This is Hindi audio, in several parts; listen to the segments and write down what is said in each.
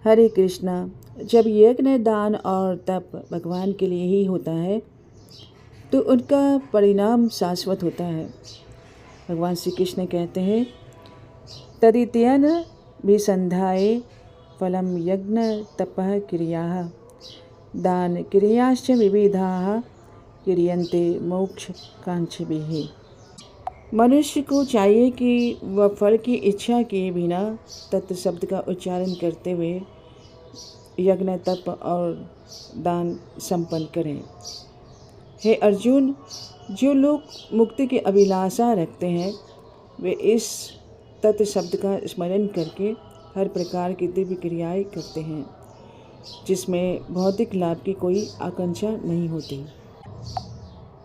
हरे कृष्णा। जब यज्ञ, दान और तप भगवान के लिए ही होता है तो उनका परिणाम शाश्वत होता है। भगवान श्री कृष्ण कहते हैं, तदित्यन विसंधाये फलम यज्ञ तपः क्रियाः दान क्रियाश्च विविधाः क्रियन्ते मोक्ष कांक्षिभिः। मनुष्य को चाहिए कि वह फल की इच्छा किए बिना तत् शब्द का उच्चारण करते हुए यज्ञ, तप और दान संपन्न करें। हे अर्जुन, जो लोग मुक्ति की अभिलाषा रखते हैं वे इस तत् शब्द का स्मरण करके हर प्रकार की दिव्य क्रियाएं करते हैं जिसमें भौतिक लाभ की कोई आकांक्षा नहीं होती।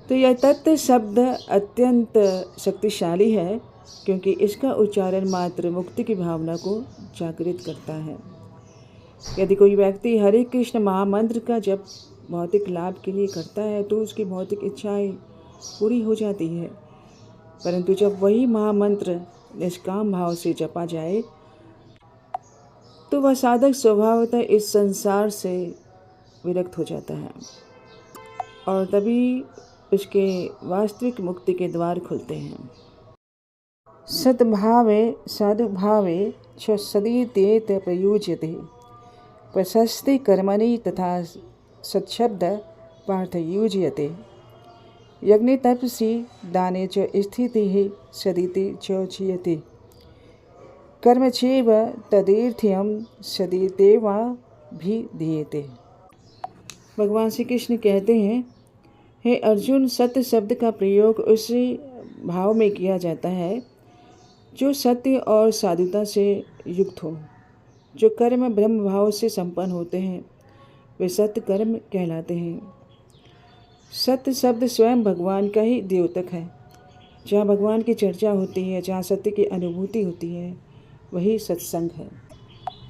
तो यह तत्व शब्द अत्यंत शक्तिशाली है क्योंकि इसका उच्चारण मात्र मुक्ति की भावना को जागृत करता है। यदि कोई व्यक्ति हरे कृष्ण महामंत्र का जप भौतिक लाभ के लिए करता है तो उसकी भौतिक इच्छाएं पूरी हो जाती है, परंतु जब वही महामंत्र निष्काम भाव से जपा जाए तो वह साधक स्वभावतः इस संसार से विरक्त हो जाता है और तभी उसके वास्तविक मुक्ति के द्वार खुलते हैं। सद्भावे साधुभावे च सदीतेत प्रयुज्यते प्रशस्ति कर्मणि तथा सत्शब्द पार्थयुज्यते यज्ञे तपसि दाने च स्थितिः सदिति च चीयते कर्म चैव तदीर्थ्यं सदितेवाभिधीयते। भगवान श्री कृष्ण कहते हैं, हे अर्जुन, सत्य शब्द का प्रयोग उस भाव में किया जाता है जो सत्य और साधुता से युक्त हो। जो कर्म ब्रह्म भाव से संपन्न होते हैं वे सत्य कर्म कहलाते हैं। सत्य शब्द स्वयं भगवान का ही द्योतक है। जहाँ भगवान की चर्चा होती है, जहाँ सत्य की अनुभूति होती है, वही सत्संग है।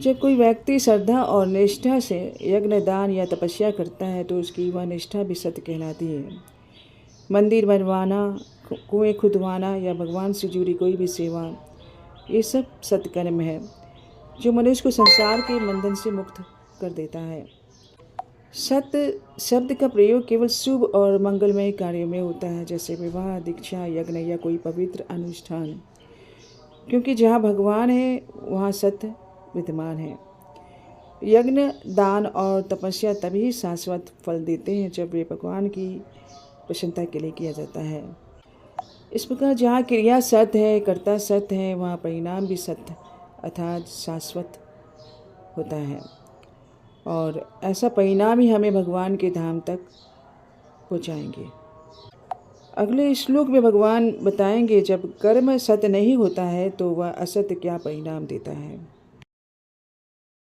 जब कोई व्यक्ति श्रद्धा और निष्ठा से यज्ञ, दान या तपस्या करता है तो उसकी वह निष्ठा भी सत्य कहलाती है। मंदिर बनवाना, कुएं खुदवाना या भगवान से जुड़ी कोई भी सेवा, ये सब सत्कर्म है जो मनुष्य को संसार के बंधन से मुक्त कर देता है। सत्य शब्द का प्रयोग केवल शुभ और मंगलमय कार्यों में होता है, जैसे विवाह, दीक्षा, यज्ञ या कोई पवित्र अनुष्ठान, क्योंकि जहाँ भगवान है वहाँ सत्य विद्यमान है। यज्ञ, दान और तपस्या तभी शाश्वत फल देते हैं जब वे भगवान की प्रसन्नता के लिए किया जाता है। इस प्रकार जहाँ क्रिया सत्य है, कर्ता सत्य है, वहाँ परिणाम भी सत्य अर्थात शाश्वत होता है और ऐसा परिणाम ही हमें भगवान के धाम तक पहुँचाएंगे। अगले श्लोक में भगवान बताएंगे, जब कर्म सत्य नहीं होता है तो वह असत्य क्या परिणाम देता है।